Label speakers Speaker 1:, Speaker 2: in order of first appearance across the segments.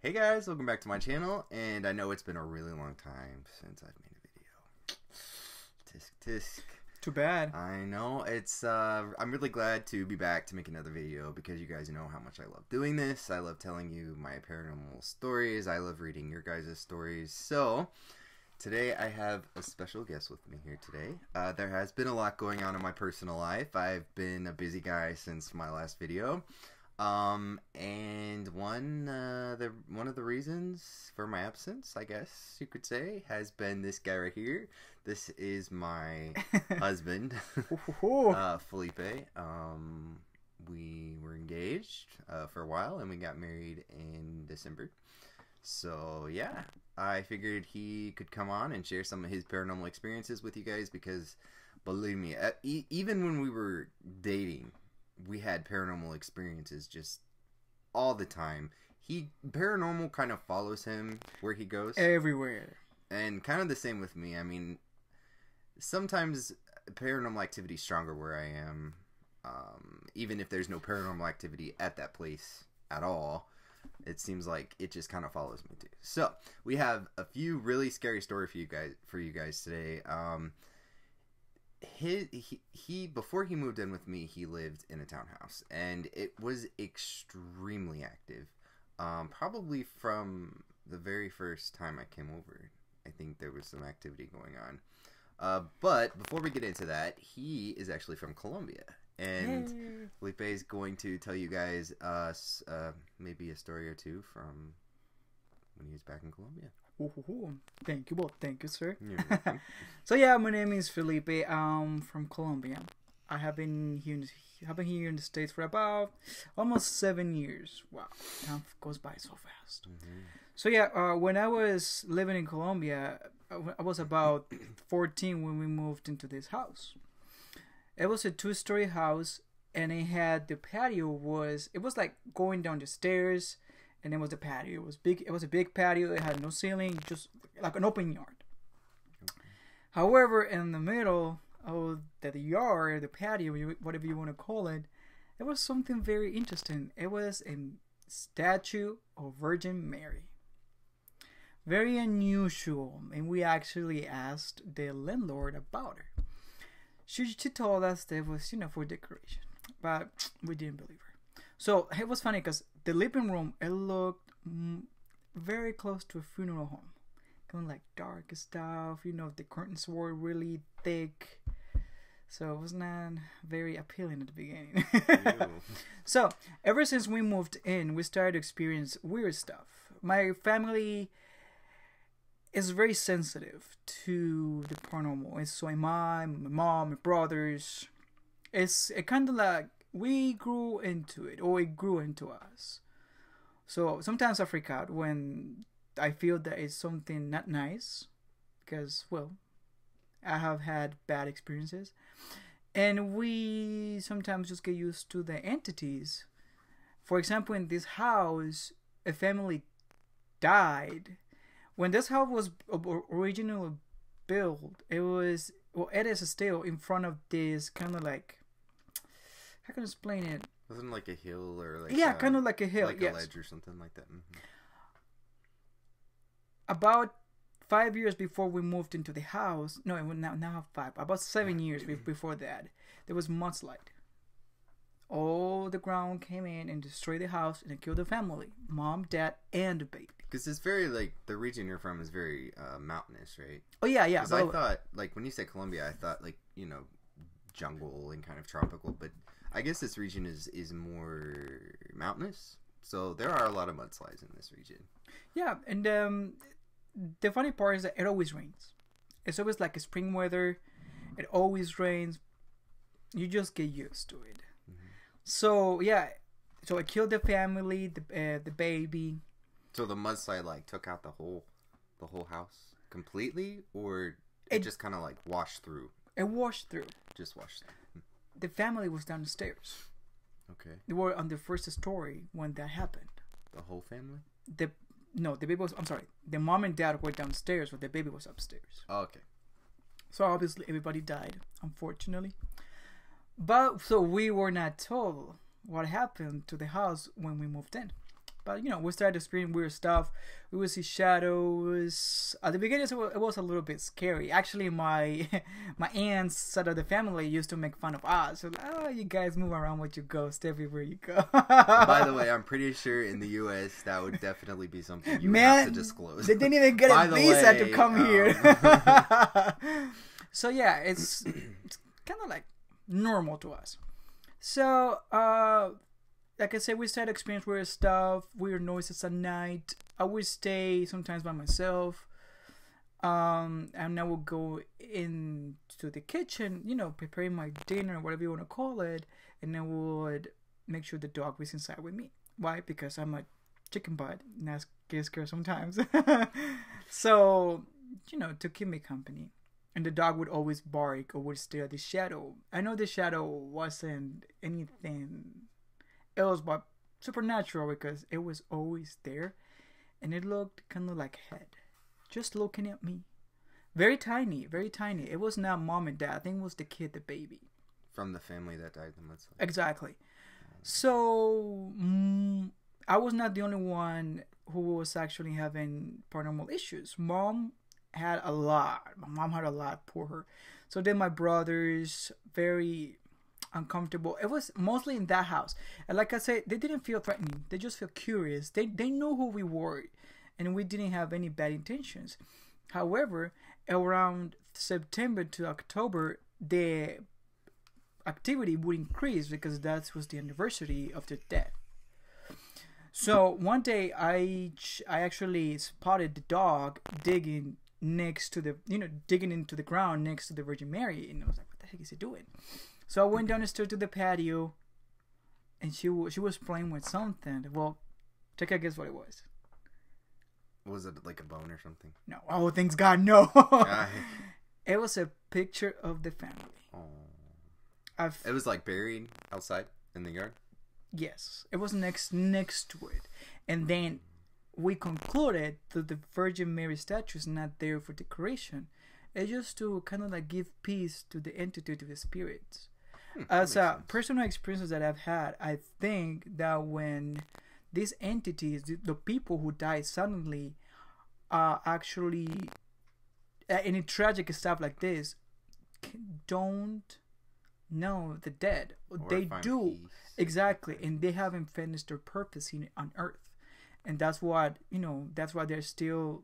Speaker 1: Hey guys, welcome back to my channel, and I know it's been a really long time since I've made a video. Tisk tisk.
Speaker 2: Too bad.
Speaker 1: I know, I'm really glad to be back to make another video because you guys know how much I love doing this. I love telling you my paranormal stories. I love reading your guys' stories. So, today I have a special guest with me here today. There has been a lot going on in my personal life. I've been a busy guy since my last video. And one of the reasons for my absence, I guess you could say, has been this guy right here. This is my husband, Felipe. We were engaged for a while, and we got married in December. So yeah, I figured he could come on and share some of his paranormal experiences with you guys because, believe me, even when we were dating, we had paranormal experiences just all the time. Paranormal kind of follows him where he goes.
Speaker 2: Everywhere. And
Speaker 1: kind of the same with me. I mean, sometimes paranormal activity is stronger where I am. Even if there's no paranormal activity at that place at all, it seems like it just kind of follows me too. So, we have a few really scary stories for you guys today. He before he moved in with me, he lived in a townhouse, and it was extremely active. Probably from the very first time I came over, I think there was some activity going on. But before we get into that, he is actually from Colombia, and
Speaker 2: Yay.
Speaker 1: Felipe is going to tell you guys maybe a story or two from when he was back in Colombia.
Speaker 2: Thank you. Well, thank you, sir.
Speaker 1: You're welcome.
Speaker 2: So yeah, my name is Felipe. I'm from Colombia. I have been here in the States for about almost 7 years. Wow, time goes by so fast.
Speaker 1: Mm-hmm.
Speaker 2: So yeah, when I was living in Colombia, I was about 14 when we moved into this house. It was a 2-story house, and it had the patio it was like going down the stairs. And then was the patio. It was big. It was a big patio. It had no ceiling, just like an open yard. Okay. However, in the middle of the yard, the patio, whatever you want to call it, it was something very interesting. It was a statue of Virgin Mary. Very unusual, and we actually asked the landlord about her. She told us that it was, for decoration, but we didn't believe her. So it was funny because the living room, it looked very close to a funeral home. Kind of like dark stuff, the curtains were really thick. So it was not very appealing at the beginning. So ever since we moved in, we started to experience weird stuff. My family is very sensitive to the paranormal. And so am I, my mom, my brothers. It kind of like we grew into it, or it grew into us. So sometimes I freak out when I feel that it's something not nice, because, well, I have had bad experiences. And we sometimes just get used to the entities. For example, in this house, a family died. When this house was originally built, it is still in front of this kind of like, how can I explain it?
Speaker 1: Wasn't it like a hill or
Speaker 2: like kind of like a hill,
Speaker 1: like a ledge or something like that. Mm-hmm.
Speaker 2: About 5 years before we moved into the house, no, now 5. About 7 years before that, there was mudslide. All the ground came in and destroyed the house and it killed the family, mom, dad, and the baby.
Speaker 1: Because it's very the region you're from is very mountainous, right?
Speaker 2: Oh yeah.
Speaker 1: Because I thought when you said Colombia, I thought jungle and kind of tropical, but I guess this region is more mountainous, so there are a lot of mudslides in this region. Yeah,
Speaker 2: and the funny part is that it always rains. It's always like a spring weather. It always rains. You just get used to it. Mm-hmm. So yeah, so it killed the family, the baby.
Speaker 1: So the mudslide took out the whole house completely, or it just kind of washed through.
Speaker 2: It washed through.
Speaker 1: Just washed through.
Speaker 2: The family was downstairs.
Speaker 1: Okay.
Speaker 2: They were on the first story when that happened.
Speaker 1: The whole family?
Speaker 2: The baby was, I'm sorry. The mom and dad were downstairs, but the baby was upstairs.
Speaker 1: Oh, okay.
Speaker 2: So obviously everybody died, unfortunately. But so we were not told what happened to the house when we moved in. But we started experiencing weird stuff. We would see shadows. At the beginning, it was a little bit scary. Actually, my my aunt's side of the family used to make fun of us. So, oh, you guys move around with your ghost everywhere you go.
Speaker 1: By the way, I'm pretty sure in the U.S. that would definitely be something you would have to disclose.
Speaker 2: They didn't even get a visa to come here. So yeah, it's kind of like normal to us. So, like I said, we started experiencing weird stuff, weird noises at night. I would stay sometimes by myself. And I would go into the kitchen, preparing my dinner, whatever you want to call it. And I would make sure the dog was inside with me. Why? Because I'm a chicken butt and I get scared sometimes. So, to keep me company. And the dog would always bark or would stare at the shadow. I know the shadow wasn't anything else but supernatural because it was always there. And it looked kind of like a head. Just looking at me. Very tiny, very tiny. It was not mom and dad. I think it was the kid, the baby.
Speaker 1: From the family that died.
Speaker 2: Exactly. So, I was not the only one who was actually having paranormal issues. Mom had a lot. My mom had a lot, poor her. So then my brothers, very uncomfortable. It was mostly in that house. And like I said, they didn't feel threatening. They just felt curious. They knew who we were. And we didn't have any bad intentions. However, around September to October, the activity would increase because that was the anniversary of their death. So one day I actually spotted the dog digging next to the, digging into the ground next to the Virgin Mary. And I was like, what the heck is he doing? So I went down the stairs to the patio and she was playing with something. Well, take a guess what it was.
Speaker 1: Was it like a bone or something?
Speaker 2: No. Oh, thanks God, no. It was a picture of the family.
Speaker 1: Oh. It was like buried outside in the yard?
Speaker 2: Yes. It was next to it. And then we concluded that the Virgin Mary statue is not there for decoration. It's just to kind of like give peace to the entity, to the spirits. As personal experiences that I've had, I think that when these entities, the people who die suddenly, actually, any tragic stuff like this, don't know the dead.
Speaker 1: Or
Speaker 2: they do.
Speaker 1: Peace.
Speaker 2: Exactly. And they haven't finished their purpose on earth. And that's what, that's why they're still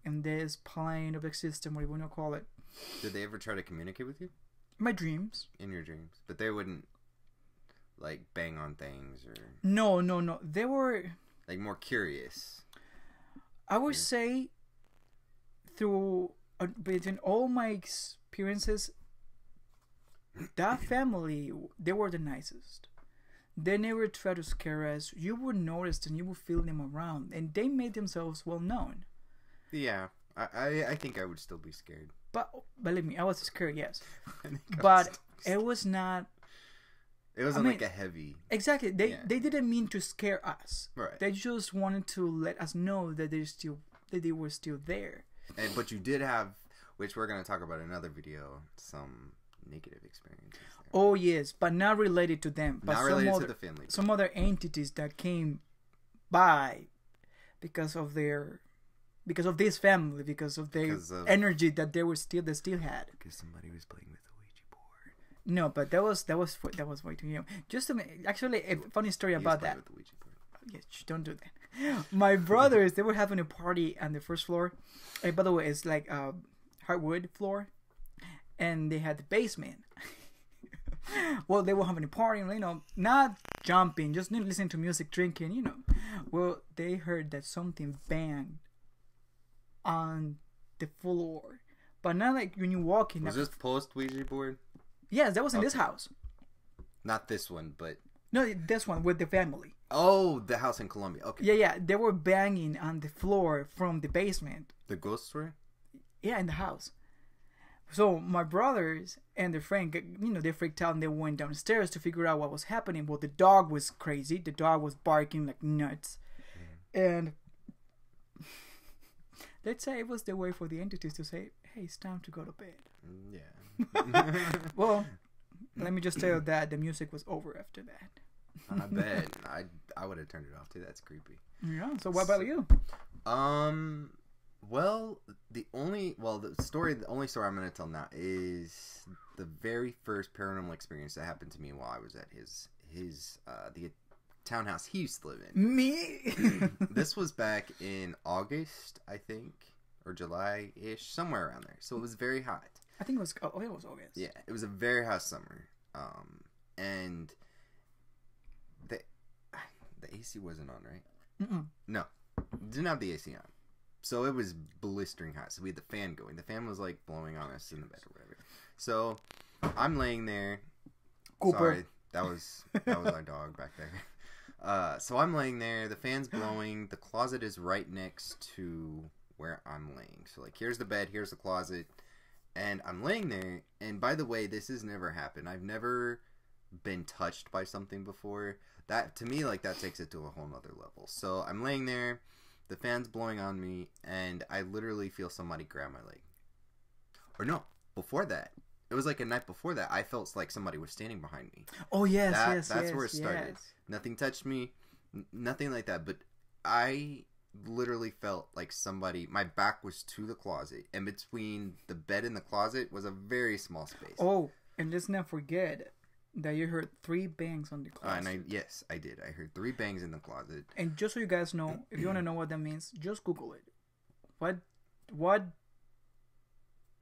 Speaker 2: in this plane of existence, what you want to call it.
Speaker 1: Did they ever try to communicate with you?
Speaker 2: My dreams.
Speaker 1: In your dreams. But they wouldn't, like, bang on things or...
Speaker 2: No. They were...
Speaker 1: Like, more curious.
Speaker 2: I would say, between all my experiences, that family, they were the nicest. They never tried to scare us. You would notice and you would feel them around. And they made themselves well known.
Speaker 1: Yeah. I think I would still be scared.
Speaker 2: But believe me, I was scared, yes. But it was not...
Speaker 1: It wasn't like a heavy...
Speaker 2: Exactly. They didn't mean to scare us.
Speaker 1: Right.
Speaker 2: They just wanted to let us know that they were still there.
Speaker 1: But you did have, which we're going to talk about in another video, some negative experiences there.
Speaker 2: Oh, yes. But not related to them. But
Speaker 1: not related to the family.
Speaker 2: Some other entities that came by because of this family, because of their energy that they still had.
Speaker 1: Because somebody was playing with the Ouija board.
Speaker 2: No, but that was way too young. Just actually a funny story about that.
Speaker 1: With the Ouija board.
Speaker 2: Yes, don't do that. My brothers, they were having a party on the first floor. By the way, it's like a hardwood floor, and they had the basement. Well, they were having a party, not jumping, just listening to music, drinking, Well, they heard that something banged on the floor, but not like when you walk in.
Speaker 1: Was this post Ouija board?
Speaker 2: Yes, that was in this house.
Speaker 1: Not this one, but
Speaker 2: no, this one with the family.
Speaker 1: Oh, the house in Colombia. Okay.
Speaker 2: Yeah, they were banging on the floor from the basement.
Speaker 1: The ghosts were?
Speaker 2: Yeah, in the house. So my brothers and their friend, they freaked out and they went downstairs to figure out what was happening. Well, the dog was crazy. The dog was barking like nuts, and let's say it was the way for the entities to say, hey, it's time to go to bed.
Speaker 1: Yeah.
Speaker 2: Well, let me just tell you that the music was over after that.
Speaker 1: I bet. I would have turned it off too. That's creepy.
Speaker 2: Yeah. So what about you?
Speaker 1: Well, the only story I'm going to tell now is the very first paranormal experience that happened to me while I was at his the townhouse he used to live in.
Speaker 2: Me?
Speaker 1: This was back in August, I think, or July-ish, somewhere around there. So it was very hot.
Speaker 2: I think it was August.
Speaker 1: Yeah, it was a very hot summer. And the AC wasn't on, right?
Speaker 2: Mm-mm.
Speaker 1: No, didn't have the AC on. So it was blistering hot. So we had the fan going. The fan was like blowing on us in the bed or whatever. So I'm laying there.
Speaker 2: Cooper.
Speaker 1: Sorry, that was our dog back there. So I'm laying there. The fan's blowing. The closet is right next to where I'm laying. So like, here's the bed. Here's the closet. And I'm laying there. And by the way, this has never happened. I've never been touched by something before. That, to me, like, that takes it to a whole nother level. So I'm laying there. The fan's blowing on me, and I literally feel somebody grab my leg. Or no, before that. It was like a night before that. I felt like somebody was standing behind me.
Speaker 2: Oh, yes,
Speaker 1: That's where it started.
Speaker 2: Yes.
Speaker 1: Nothing touched me. Nothing like that. But I literally felt like somebody... My back was to the closet. And between the bed and the closet was a very small space.
Speaker 2: Oh, and let's not forget that you heard 3 bangs on the closet.
Speaker 1: Yes, I did. I heard 3 bangs in the closet.
Speaker 2: And just so you guys know, if you want to know what that means, just Google it. What?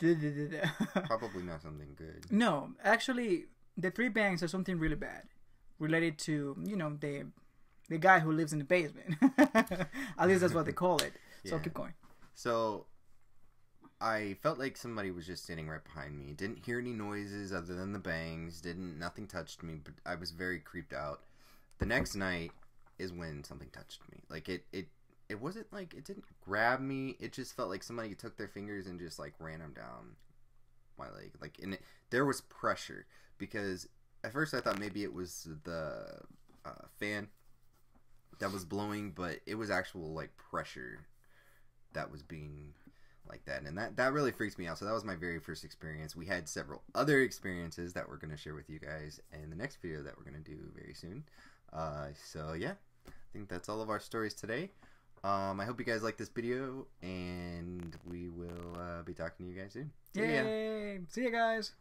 Speaker 1: Probably not something good.
Speaker 2: No, actually, the 3 bangs are something really bad, related to the guy who lives in the basement. At least that's what they call it. So keep going.
Speaker 1: So I felt like somebody was just standing right behind me. Didn't hear any noises other than the bangs. Nothing touched me, but I was very creeped out. The next night is when something touched me. Like it wasn't like, it didn't grab me. It just felt like somebody took their fingers and just like ran them down my leg. Like, and there was pressure, because at first I thought maybe it was the fan that was blowing, but it was actual like pressure that was being like that, and that really freaks me out. So that was my very first experience. We had several other experiences that we're going to share with you guys in the next video that we're going to do very soon. So yeah, I think that's all of our stories today. I hope you guys like this video, and we will be talking to you guys soon.
Speaker 2: Yay! See you guys.